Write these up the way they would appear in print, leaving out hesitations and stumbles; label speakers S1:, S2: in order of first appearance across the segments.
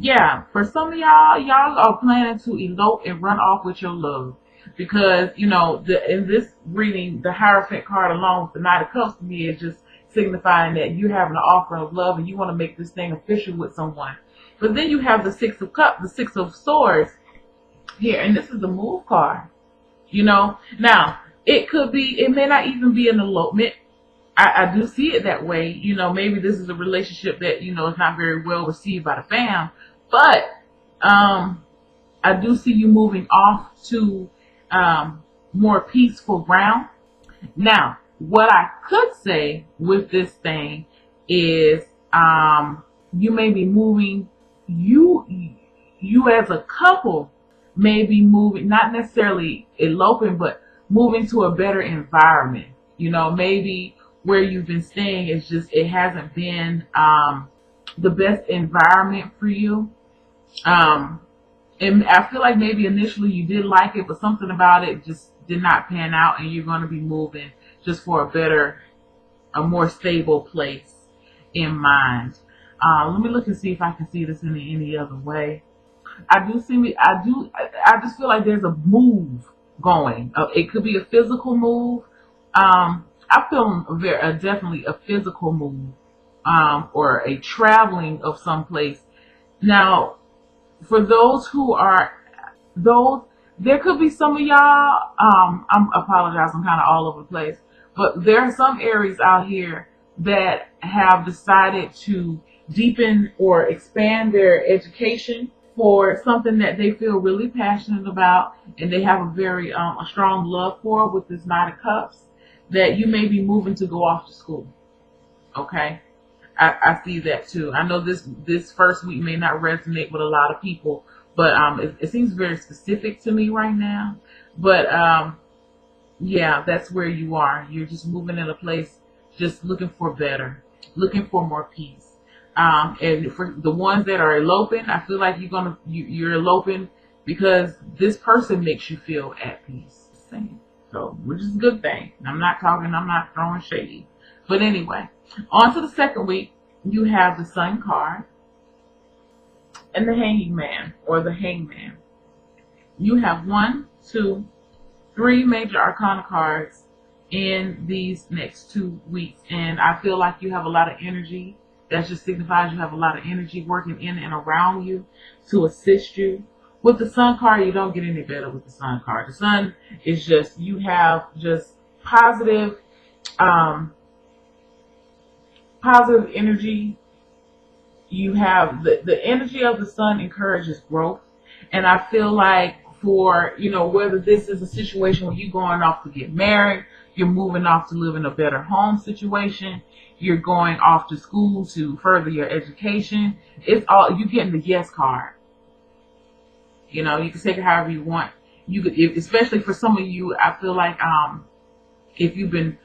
S1: Yeah, for some of y'all are planning to elope and run off with your love. Because, in this reading, the Hierophant card along with the Knight of Cups to me is just signifying that you're having an offer of love and you want to make this thing official with someone. But then you have the Six of Cups, the Six of Swords here, and this is the Move card. Now, it may not even be an elopement. I do see it that way. Maybe this is a relationship that, is not very well received by the fam. But I do see you moving off to more peaceful ground. Now, what I could say with this thing is you may be moving, you as a couple may be moving, not necessarily eloping, but moving to a better environment. Maybe where you've been staying is just, it hasn't been the best environment for you. And I feel like maybe initially you did like it, but something about it just did not pan out, and you're going to be moving just for a more stable place in mind. Let me look and see if I can see this in any other way. I just feel like there's a move going. It could be a physical move. I feel definitely a physical move, or a traveling of someplace. Now, for those who are there could be some of y'all. I apologize. I'm kind of all over the place, but there are some Aries out here that have decided to deepen or expand their education for something that they feel really passionate about, and they have a very a strong love for with this Knight of Cups. That you may be moving to go off to school. Okay. I see that too. I know this first week may not resonate with a lot of people, but it seems very specific to me right now. But yeah, that's where you are. You're just moving in a place, just looking for better, looking for more peace. And for the ones that are eloping, I feel like you're eloping because this person makes you feel at peace. So, which is a good thing. I'm not throwing shade. But anyway, on to the second week, you have the Sun card and the Hanging Man or the Hangman. You have 1, 2, 3 major arcana cards in these next 2 weeks. And I feel like you have a lot of energy. That just signifies you have a lot of energy working in and around you to assist you. With the Sun card, you don't get any better with the Sun card. The Sun is just, you have just positive energy. You have the energy of the Sun encourages growth. And I feel like for, whether this is a situation where you're going off to get married, you're moving off to live in a better home situation, you're going off to school to further your education, it's all, you're getting the yes card. You can take it however you want. You could, especially for some of you, I feel like if you've been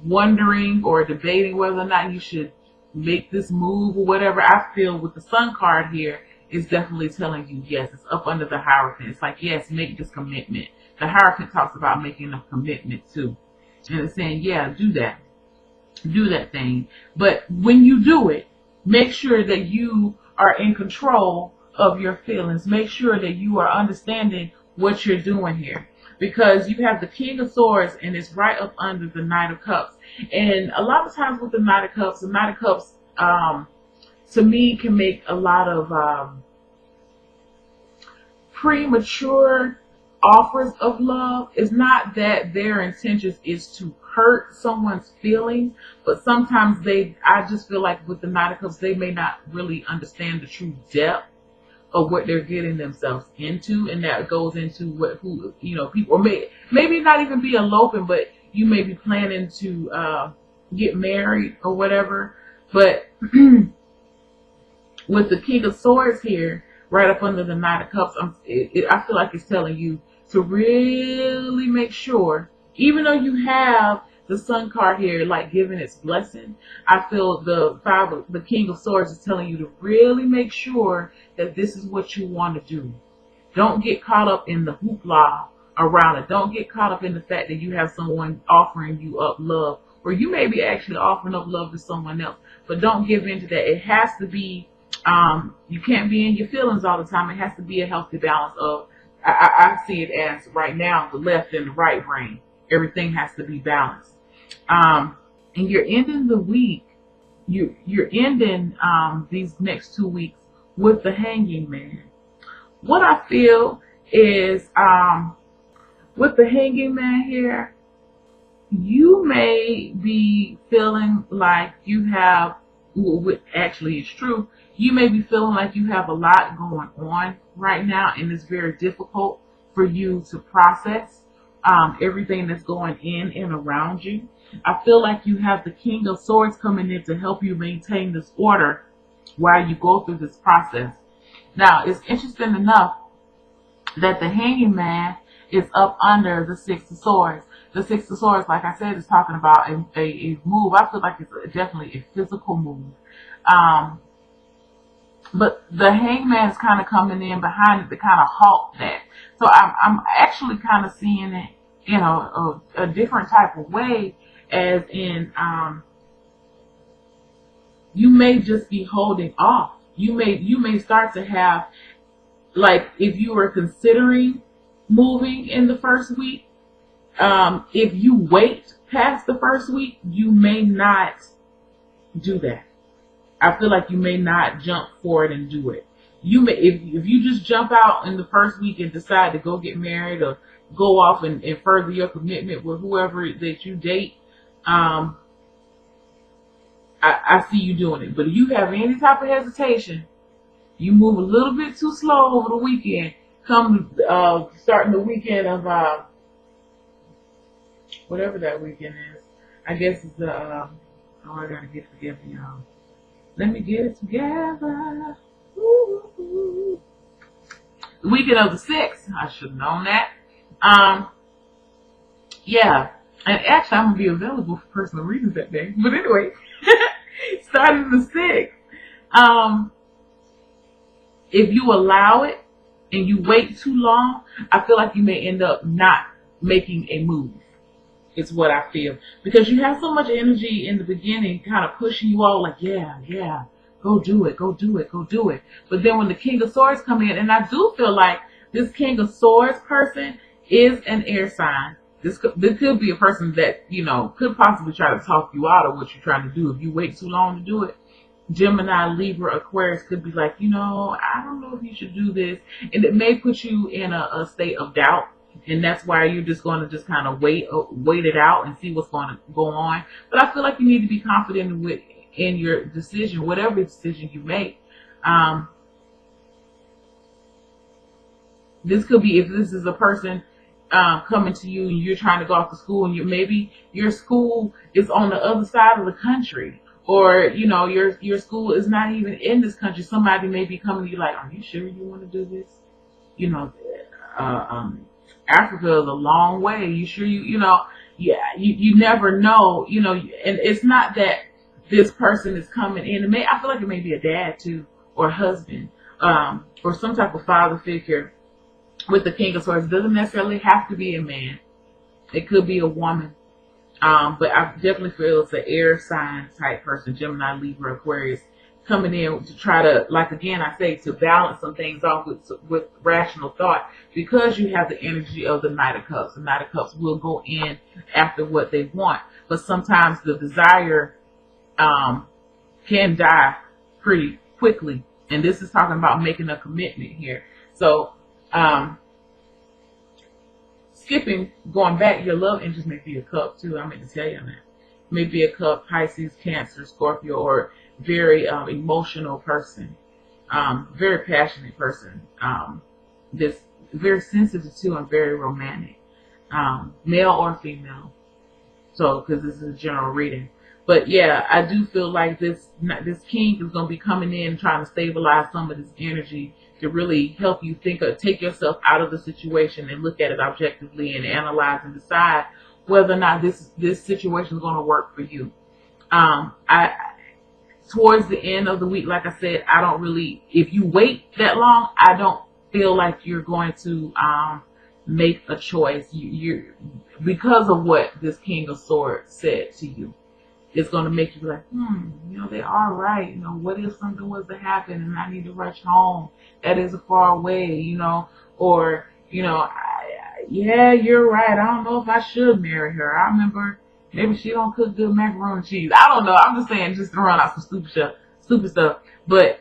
S1: wondering or debating whether or not you should make this move or whatever, I feel with the Sun card here, it's definitely telling you yes. It's up under the Hierophant. It's like, yes, make this commitment. The Hierophant talks about making a commitment too. And it's saying, yeah, do that. Do that thing. But when you do it, make sure that you are in control of your feelings. Make sure that you are understanding what you're doing here, because you have the King of Swords and it's right up under the Knight of Cups. And a lot of times with the Knight of Cups, to me can make a lot of premature offers of love. It's not that their intentions is to hurt someone's feelings, but sometimes I just feel like with the Knight of Cups, they may not really understand the true depth of what they're getting themselves into, and that goes into people, or maybe not even be eloping, but you may be planning to get married or whatever. But with the King of Swords here, right up under the Knight of Cups, I feel like it's telling you to really make sure, even though you have the Sun card here, like giving its blessing, I feel the King of Swords is telling you to really make sure that this is what you want to do. Don't get caught up in the hoopla around it. Don't get caught up in the fact that you have someone offering you up love, or you may be actually offering up love to someone else. But don't give in to that. It has to be You can't be in your feelings all the time. It has to be a healthy balance of, I see it as right now, the left and the right brain. Everything has to be balanced. And you're ending the week, you're ending these next 2 weeks with the Hanging Man. What I feel is, with the Hanging Man here, you may be feeling like you have, well, actually it's true, you may be feeling like you have a lot going on right now, and it's very difficult for you to process everything that's going in and around you. I feel like you have the King of Swords coming in to help you maintain this order while you go through this process. Now, it's interesting enough that the Hanging Man is up under the Six of Swords. The Six of Swords, like I said, is talking about a move. I feel like it's definitely a physical move. But the Hangman is kind of coming in behind it to kind of halt that. So I'm actually kind of seeing it in a different type of way, as in you may just be holding off. You may start to have, like, if you were considering moving in the first week, if you wait past the first week, you may not do that. I feel like you may not jump for it and do it. You may, if you just jump out in the first week and decide to go get married or go off and further your commitment with whoever that you date, I see you doing it. But if you have any type of hesitation, you move a little bit too slow over the weekend. Come starting the weekend of whatever that weekend is. I guess it's the I gotta get together, y'all. Let me get it together. Ooh. The weekend of the 6th. I should have known that. Yeah. And actually, I'm going to be available for personal readings that day. But anyway, starting the 6th. If you allow it and you wait too long, I feel like you may end up not making a move. Is what I feel. Because you have so much energy in the beginning kind of pushing you all like, yeah, go do it, go do it, go do it. But then when the King of Swords come in, and I do feel like this King of Swords person is an air sign. This could be a person that, could possibly try to talk you out of what you're trying to do if you wait too long to do it. Gemini, Libra, Aquarius could be like, I don't know if you should do this. And it may put you in a state of doubt. And that's why you're just going to just kind of wait it out and see what's going to go on. But I feel like you need to be confident in your decision, whatever decision you make. This could be, if this is a person coming to you and you're trying to go off to school, and maybe your school is on the other side of the country, or your school is not even in this country. Somebody may be coming to you like, are you sure you want to do this? Africa is a long way. You sure you never know, and it's not that this person is coming in. I feel like it may be a dad too, or a husband, or some type of father figure with the King of Swords. It doesn't necessarily have to be a man. It could be a woman. But I definitely feel it's an air sign type person, Gemini, Libra, Aquarius, coming in to try to, like again, I say, to balance some things off with rational thought, because you have the energy of the Knight of Cups. The Knight of Cups will go in after what they want, but sometimes the desire can die pretty quickly. And this is talking about making a commitment here. So going back, your love interest may be a cup too. I meant to tell you that. Maybe a cup, Pisces, Cancer, Scorpio, or very emotional person, very passionate person, this very sensitive too, and very romantic, male or female. So, because this is a general reading, but yeah, I do feel like this king is going to be coming in trying to stabilize some of this energy to really help you take yourself out of the situation and look at it objectively and analyze and decide whether or not this situation is going to work for you. Towards the end of the week, like I said, I don't really, if you wait that long, I don't feel like you're going to make a choice. You because of what this King of Swords said to you. it's going to make you be like, they are right. What if something was to happen and I need to rush home? That is far away, or, yeah, you're right. I don't know if I should marry her. I remember maybe she don't cook good macaroni and cheese. I don't know. I'm just saying, just throwing out some stupid stuff. But,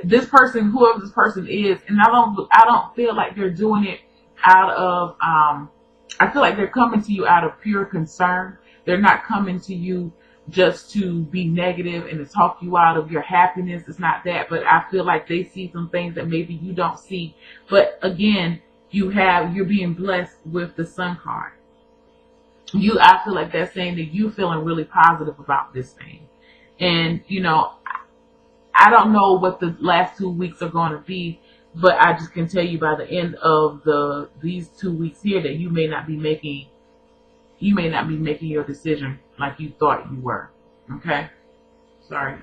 S1: this person, whoever this person is, and I don't feel like they're doing it out of, I feel like they're coming to you out of pure concern. They're not coming to you just to be negative and to talk you out of your happiness. It's not that, but I feel like they see some things that maybe you don't see. But again, you're being blessed with the Sun card. I feel like that's saying that you're feeling really positive about this thing. And, I don't know what the last 2 weeks are going to be, but I just can tell you by the end of these 2 weeks here that you may not be making your decision like you thought you were. Okay? Sorry.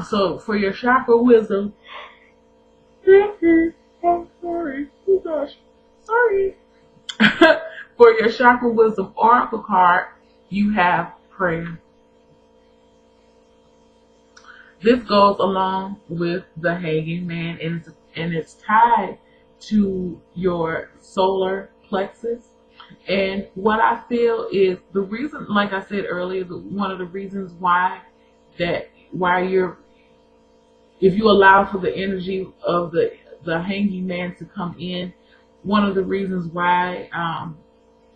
S1: So for your chakra wisdom, I'm sorry. Oh gosh. Sorry. For your chakra wisdom oracle card, you have prayer. This goes along with the Hanging Man, and it's tied to your solar plexus. And what I feel is the reason, like I said earlier, one of the reasons why if you allow for the energy of the Hanging Man to come in, one of the reasons why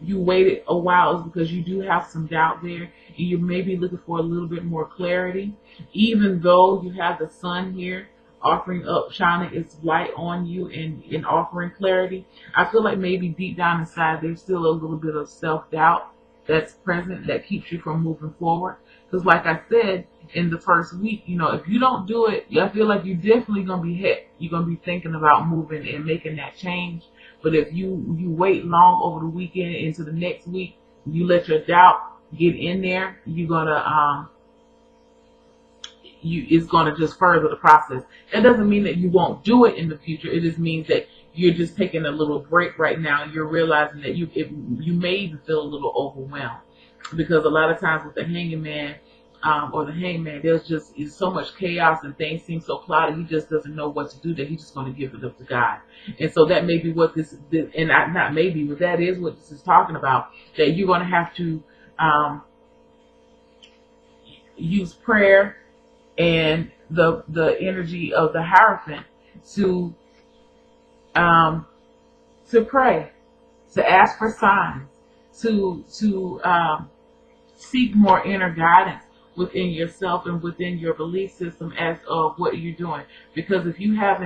S1: you waited a while is because you do have some doubt there, and you may be looking for a little bit more clarity. Even though you have the Sun here shining its light on you and offering clarity, I feel like maybe deep down inside there's still a little bit of self-doubt that's present that keeps you from moving forward. Because like I said, in the first week, if you don't do it, I feel like you're definitely going to be hit. You're going to be thinking about moving and making that change. But if you wait long over the weekend into the next week, you let your doubt get in there, you're gonna it's gonna just further the process. That doesn't mean that you won't do it in the future. It just means that you're just taking a little break right now, and you're realizing that you may even feel a little overwhelmed, because a lot of times with the Hanging Man or the Hangman, is so much chaos and things seem so cloudy. He just doesn't know what to do. That he's just going to give it up to God. And so that may be what not maybe, but that is what this is talking about. That you're going to have to use prayer and the energy of the Hierophant to pray, to ask for signs, to seek more inner guidance within yourself and within your belief system as of what you're doing. Because if you have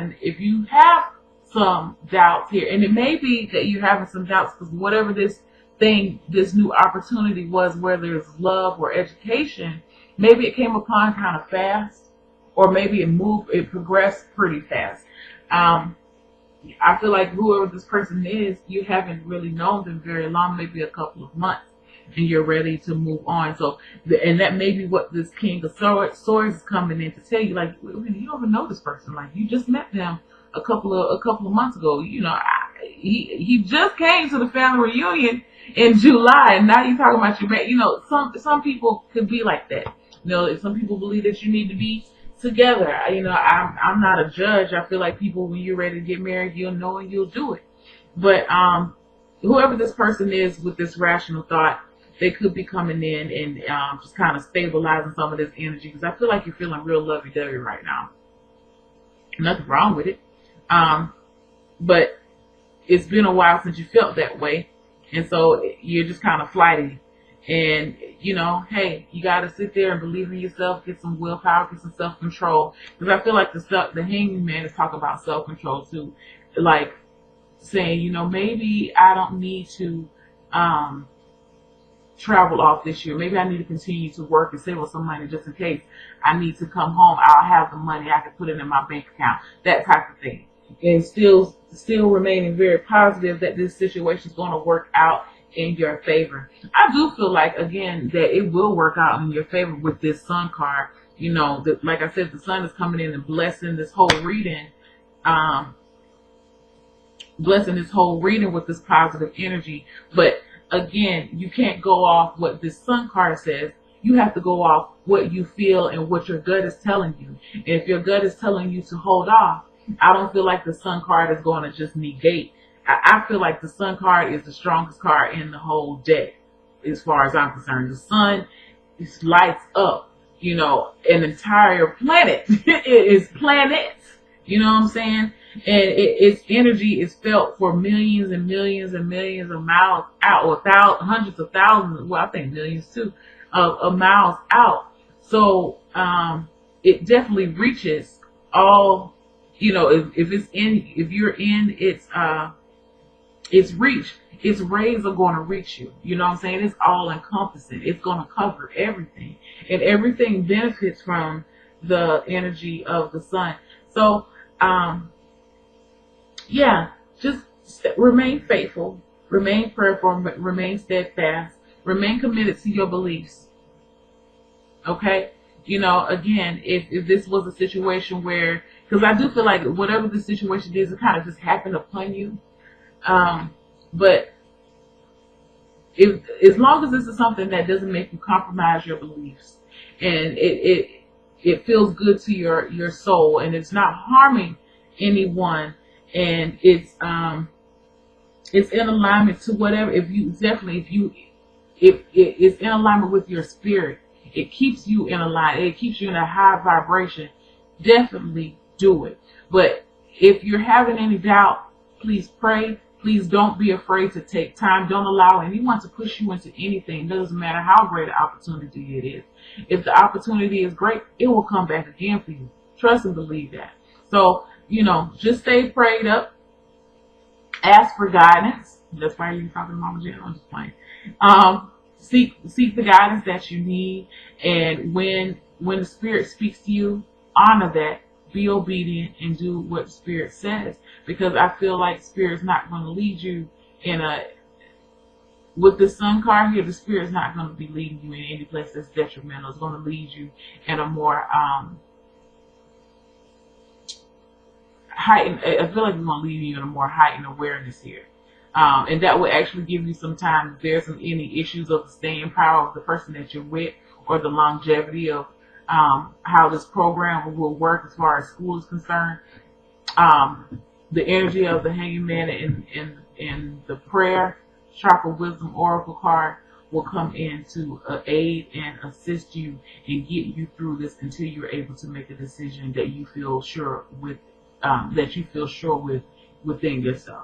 S1: some doubts here, and it may be that you're having some doubts because whatever this new opportunity was, whether it's love or education, maybe it came upon kind of fast, or maybe it progressed pretty fast. I feel like whoever this person is, you haven't really known them very long, maybe a couple of months, and you're ready to move on. So, and that may be what this King of Swords is coming in to tell you. Like, you don't even know this person. Like, you just met them a couple of months ago. He just came to the family reunion in July, and now you're talking about your man. Some people could be like that. Some people believe that you need to be together. I'm not a judge. I feel like people, when you're ready to get married, you'll know and you'll do it. But whoever this person is with this rational thought, they could be coming in and just kind of stabilizing some of this energy, because I feel like you're feeling real lovey-dovey right now. Nothing wrong with it. But it's been a while since you felt that way. And so you're just kind of flighty. And, hey, you got to sit there and believe in yourself, get some willpower, get some self-control. Because I feel like the Hanging Man is talking about self-control too. Like saying, maybe I don't need to travel off this year. Maybe I need to continue to work and save up some money just in case I need to come home. I'll have the money. I can put it in my bank account. That type of thing. And still remaining very positive that this situation is going to work out in your favor. I do feel like, again, that it will work out in your favor with this Sun card. Like I said, the Sun is coming in and blessing this whole reading, with this positive energy. But again, you can't go off what this Sun card says. You have to go off what you feel and what your gut is telling you. And if your gut is telling you to hold off, I don't feel like the Sun card is going to just negate. I feel like the Sun card is the strongest card in the whole deck, as far as I'm concerned. The Sun lights up, an entire planet. It is planets. You know what I'm saying? And its energy is felt for millions and millions and millions of miles out, or hundreds of thousands, well, I think millions too, of miles out. So it definitely reaches all, if you're in its reach, its rays are going to reach you. You know what I'm saying? It's all encompassing. It's going to cover everything, and everything benefits from the energy of the Sun. So, just remain faithful, remain prayerful, remain steadfast, remain committed to your beliefs. Okay? Again, if this was a situation where, because I do feel like whatever the situation is, it kind of just happened upon you. But as long as this is something that doesn't make you compromise your beliefs, and it feels good to your soul, and it's not harming anyone, and it's in alignment to whatever, if it's in alignment with your spirit, it keeps you in alignment, it keeps you in a high vibration, definitely do it. But if you're having any doubt, please pray. Please don't be afraid to take time. Don't allow anyone to push you into anything. It doesn't matter how great an opportunity it is. If the opportunity is great, it will come back again for you. Trust and believe that. So, just stay prayed up. Ask for guidance. That's why you're talking to Mama Jen. I'm just playing. Seek the guidance that you need. And when the Spirit speaks to you, honor that. Be obedient and do what the Spirit says, because I feel like Spirit's not going to lead you with the Sun card here. The Spirit's not going to be leading you in any place that's detrimental. It's going to lead you in a more heightened. I feel like it's going to lead you in a more heightened awareness here, and that will actually give you some time if there's any issues of the staying power of the person that you're with, or the longevity of how this program will work as far as school is concerned. The energy of the Hanging Man and the prayer chakra wisdom oracle card will come in to aid and assist you and get you through this until you're able to make a decision that you feel sure with, within yourself.